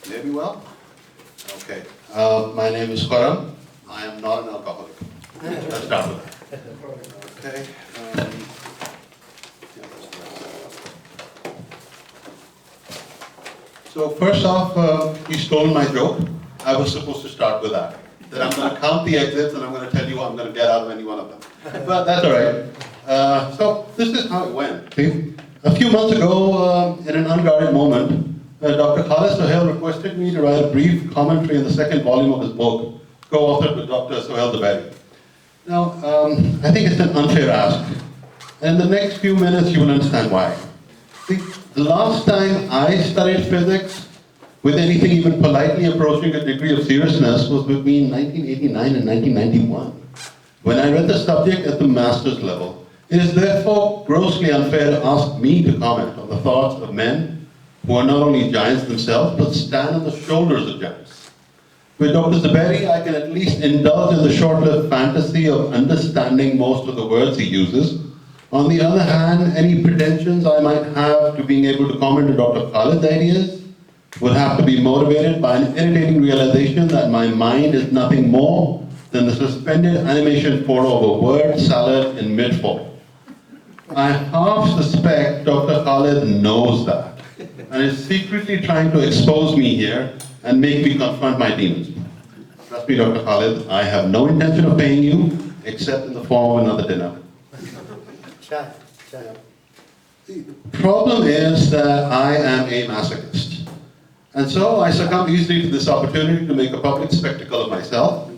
Hear me well? Okay. My name is Karam. I am not an alcoholic. Let's start with that. Okay. So first off, he stole my joke. I was supposed to start with that. That I'm going to count the exits and I'm going to tell you I'm going to get out of any one of them. But that's all right. So this is how it went. See? A few months ago, in an unguarded moment, Dr. Sohail requested me to write a brief commentary in the second volume of his book, co-authored with Dr. Sohail Dabari. Now, I think it's an unfair ask. And in the next few minutes, you will understand why. See, the last time I studied physics with anything even politely approaching a degree of seriousness was between 1989 and 1991, when I read the subject at the master's level. It is therefore grossly unfair to ask me to comment on the thoughts of men who are not only giants themselves, but stand on the shoulders of giants. With Dr. Dabari, I can at least indulge in the short-lived fantasy of understanding most of the words he uses. On the other hand, any pretensions I might have to being able to comment on Dr. Khalid's ideas would have to be motivated by an irritating realization that my mind is nothing more than the suspended animation photo of a word salad in mid-fall. I half suspect Dr. Khalid knows that and is secretly trying to expose me here and make me confront my demons. Trust me, Dr. Khalid, I have no intention of paying you except in the form of another dinner. The problem is that I am a masochist. And so I succumb easily to this opportunity to make a public spectacle of myself.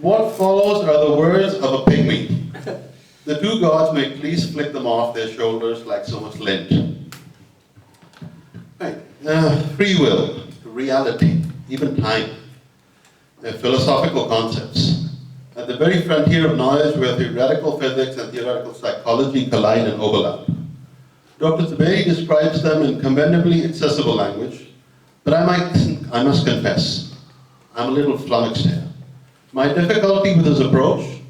What follows are the words of a pygmy. The two gods may please flick them off their shoulders like so much lint. Right. Free will, reality, even time. They're philosophical concepts. At the very frontier of knowledge where theoretical physics and theoretical psychology collide and overlap. Dr. Dabari describes them in commendably accessible language, but I must confess, I'm a little flummoxed here. My difficulty with his approach,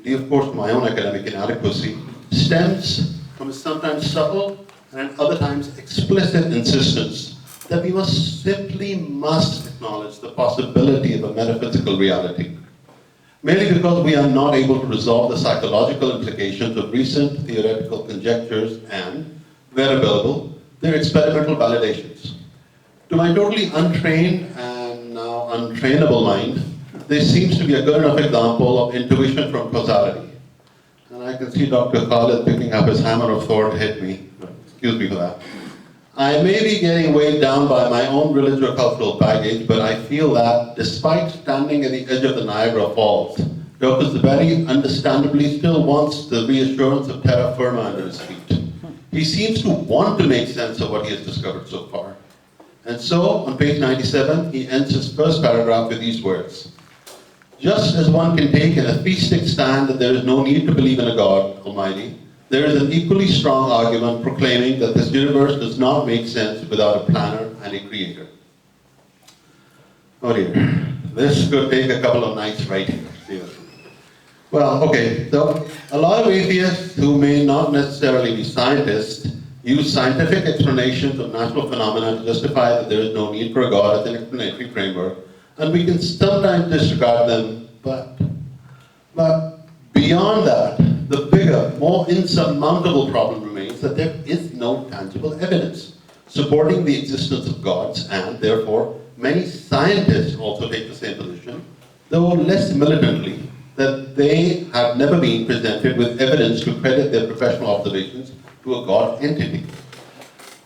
due of course my own academic inadequacy, stems from his sometimes subtle and at other times explicit insistence that we must acknowledge the possibility of a metaphysical reality, merely because we are not able to resolve the psychological implications of recent theoretical conjectures and, where available, their experimental validations. To my totally untrained and now untrainable mind, this seems to be a good enough example of intuition from causality. And I can see Dr. Khalid picking up his hammer of Thor to hit me. Excuse me for that. I may be getting weighed down by my own religio-cultural baggage, but I feel that despite standing at the edge of the Niagara Falls, Dr. Dabari understandably still wants the reassurance of terra firma under his feet. He seems to want to make sense of what he has discovered so far. And so, on page 97, he ends his first paragraph with these words. Just as one can take an atheistic stand that there is no need to believe in a God Almighty, there is an equally strong argument proclaiming that this universe does not make sense without a planner and a creator. Oh dear, this could take a couple of nights writing. Well, okay, so a lot of atheists who may not necessarily be scientists use scientific explanations of natural phenomena to justify that there is no need for a God as an explanatory framework, and we can sometimes disregard them, but beyond that, the bigger, more insurmountable problem remains that there is no tangible evidence supporting the existence of gods, and therefore many scientists also take the same position, though less militantly, that they have never been presented with evidence to credit their professional observations to a God entity.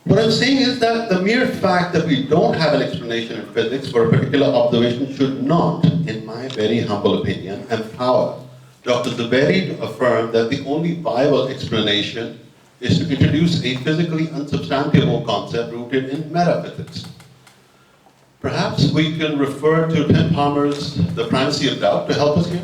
What I'm saying is that the mere fact that we don't have an explanation in physics for a particular observation should not, in my very humble opinion, empower Dr. Dabari to affirm that the only viable explanation is to introduce a physically unsubstantiable concept rooted in metaphysics. Perhaps we can refer to Tim Palmer's The Primacy of Doubt to help us here.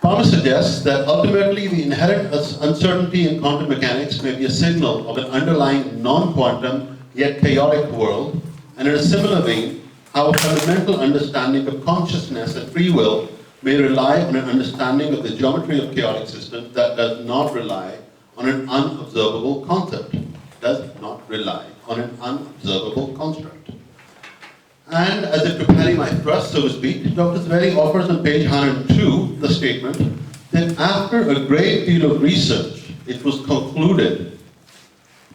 Palmer suggests that ultimately the inherent uncertainty in quantum mechanics may be a signal of an underlying non-quantum yet chaotic world, and in a similar vein, how a fundamental understanding of consciousness and free will may rely on an understanding of the geometry of chaotic systems that does not rely on an unobservable concept, does not rely on an unobservable construct. And as if to parry my thrust, so to speak, Dr. Zaveri offers on page 102 the statement that after a great deal of research, it was concluded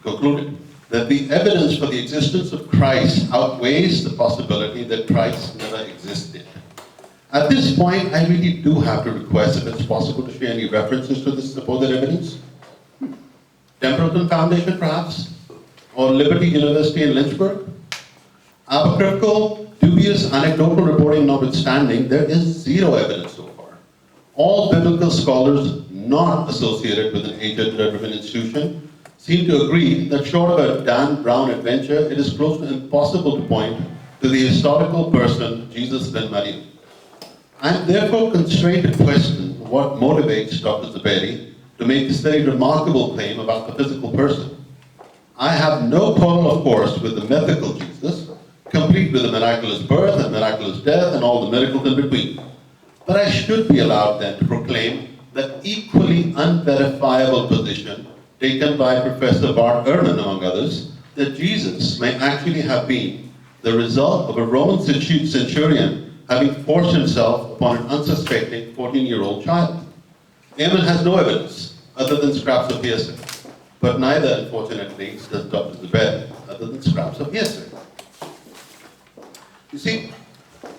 that the evidence for the existence of Christ outweighs the possibility that Christ never existed. At this point, I really do have to request if it's possible to share any references to this supposed evidence. Templeton Foundation, perhaps? Or Liberty University in Lynchburg? Apocryphal, dubious anecdotal reporting notwithstanding, there is zero evidence so far. All biblical scholars not associated with an agent-driven institution seem to agree that short of a Dan Brown adventure, it is close to impossible to point to the historical person, Jesus ben Maryam. I am therefore constrained to question what motivates Dr. Zaveri to make this very remarkable claim about the physical person. I have no quarrel, of course, with the mythical Jesus, complete with the miraculous birth and miraculous death and all the miracles in between. But I should be allowed then to proclaim that equally unverifiable position taken by Professor Bart Ehrman, among others, that Jesus may actually have been the result of a Roman centurion having forced himself upon an unsuspecting 14-year-old child. Ehrman has no evidence other than scraps of hearsay, but neither, unfortunately, does Dr. Zaveri, other than scraps of hearsay. You see,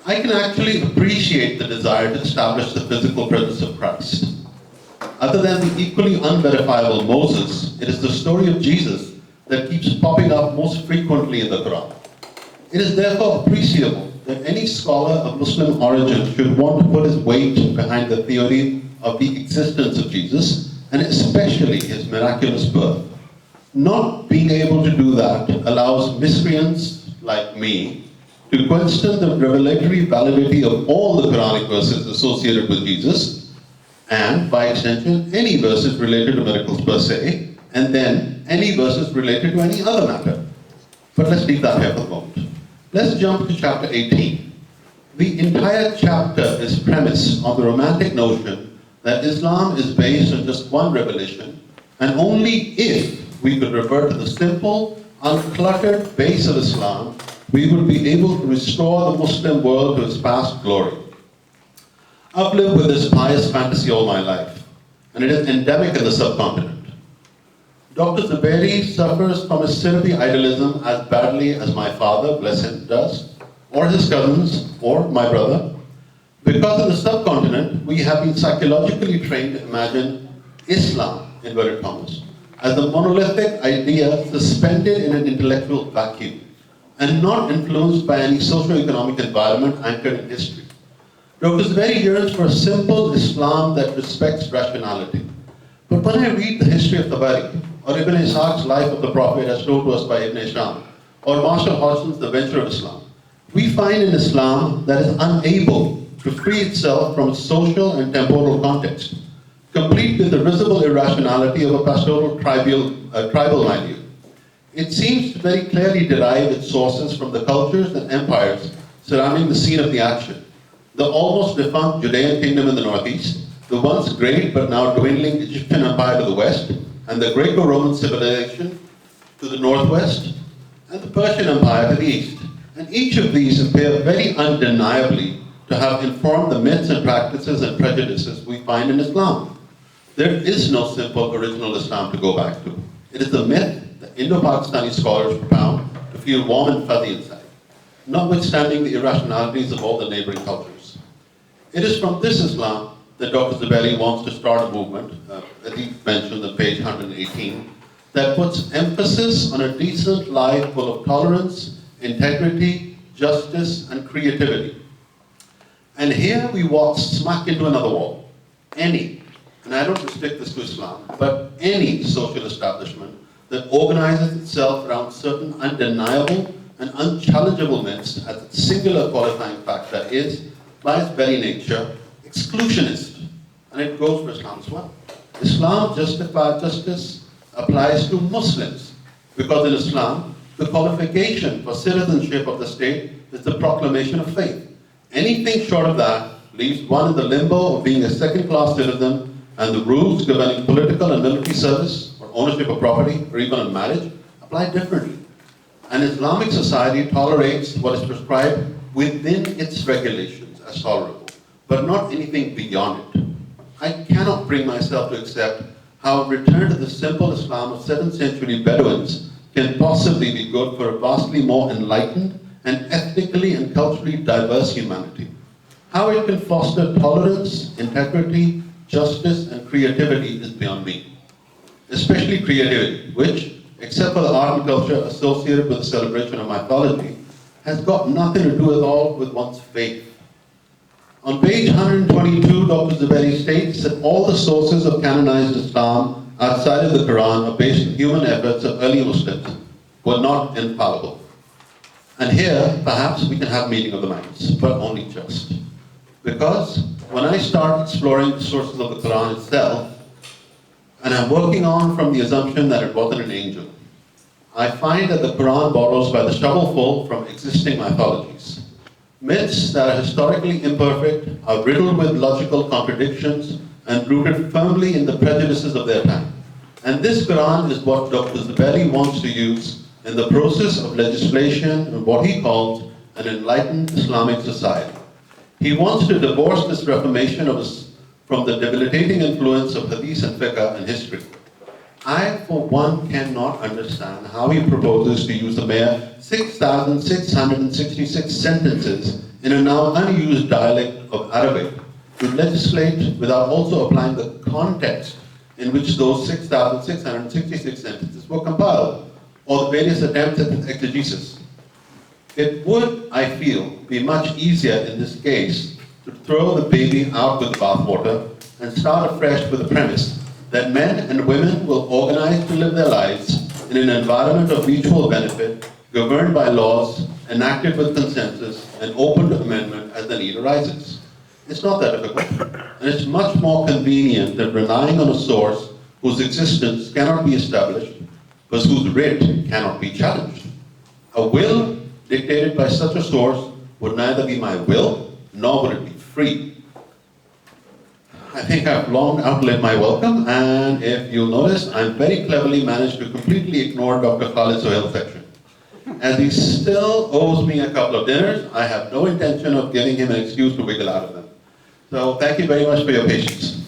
I can actually appreciate the desire to establish the physical presence of Christ. Other than the equally unverifiable Moses, it is the story of Jesus that keeps popping up most frequently in the Quran. It is therefore appreciable that any scholar of Muslim origin should want to put his weight behind the theory of the existence of Jesus, and especially his miraculous birth. Not being able to do that allows miscreants like me to question the revelatory validity of all the Quranic verses associated with Jesus, and by extension, any verses related to miracles per se, and then any verses related to any other matter. But let's leave that here for the moment. Let's jump to chapter 18. The entire chapter is premised on the romantic notion that Islam is based on just one revelation, and only if we could revert to the simple, uncluttered base of Islam, we would be able to restore the Muslim world to its past glory. I've lived with this pious fantasy all my life, and it is endemic in the subcontinent. Dr. Zaveri suffers from a syrupy idealism as badly as my father, bless him, does, or his cousins, or my brother. Because in the subcontinent, we have been psychologically trained to imagine Islam, inverted commas, as a monolithic idea suspended in an intellectual vacuum, and not influenced by any socio-economic environment anchored in history. Dr. Zaveri yearns for a simple Islam that respects rationality. But when I read the history of Tabari, or Ibn Ishaq's life of the Prophet as told to us by Ibn Hisham, or Marshall Hodgson's The Venture of Islam, we find an Islam that is unable to free itself from its social and temporal context, complete with the visible irrationality of a pastoral tribal milieu. It seems to very clearly derive its sources from the cultures and empires surrounding the scene of the action. The almost defunct Judean kingdom in the northeast, the once great but now dwindling Egyptian empire to the west, and the Greco-Roman civilization to the northwest, and the Persian Empire to the east. And each of these appear very undeniably to have informed the myths and practices and prejudices we find in Islam. There is no simple original Islam to go back to. It is the myth that Indo-Pakistani scholars propound to feel warm and fuzzy inside, notwithstanding the irrationalities of all the neighboring cultures. It is from this Islam that Dr. Zaveri wants to start a movement, as he mentioned on page 118, that puts emphasis on a decent life full of tolerance, integrity, justice, and creativity. And here we walk smack into another wall. Any, and I don't restrict this to Islam, but any social establishment that organizes itself around certain undeniable and unchallengeable myths as its singular qualifying factor is, by its very nature, exclusionist. And it goes for Islam as well. Islam justice applies to Muslims, because in Islam, the qualification for citizenship of the state is the proclamation of faith. Anything short of that leaves one in the limbo of being a second-class citizen, and the rules governing political and military service, or ownership of property, or even on marriage, apply differently. An Islamic society tolerates what is prescribed within its regulations as tolerable, but not anything beyond it. I cannot bring myself to accept how a return to the simple Islam of 7th century Bedouins can possibly be good for a vastly more enlightened and ethnically and culturally diverse humanity. How it can foster tolerance, integrity, justice, and creativity is beyond me. Especially creativity, which, except for the art and culture associated with the celebration of mythology, has got nothing to do at all with one's faith. On page 122, Dr. Zubairi states that all the sources of canonized Islam outside of the Quran are based on human efforts of early Muslims, were not infallible. And here, perhaps we can have meeting of the minds, but only just. Because when I start exploring the sources of the Quran itself, and I'm working on from the assumption that it wasn't an angel, I find that the Quran borrows by the shovelful from existing mythologies. Myths that are historically imperfect, are riddled with logical contradictions, and rooted firmly in the prejudices of their time. And this Quran is what Dr. Zubairi wants to use in the process of legislation in what he calls an enlightened Islamic society. He wants to divorce this reformation from the debilitating influence of hadith and fiqh and history. I, for one, cannot understand how he proposes to use the mere 6,666 sentences in a now unused dialect of Arabic to legislate without also applying the context in which those 6,666 sentences were compiled, or the various attempts at exegesis. It would, I feel, be much easier in this case to throw the baby out with the bathwater and start afresh with the premise that men and women will organize to live their lives in an environment of mutual benefit, governed by laws, enacted with consensus, and open to amendment as the need arises. It's not that difficult, and it's much more convenient than relying on a source whose existence cannot be established, but whose writ cannot be challenged. A will dictated by such a source would neither be my will, nor would it be free. I think I've long outlived my welcome, and if you'll notice, I'm very cleverly managed to completely ignore Dr. Khalid Sohail's section. As he still owes me a couple of dinners, I have no intention of giving him an excuse to wiggle out of them. So thank you very much for your patience.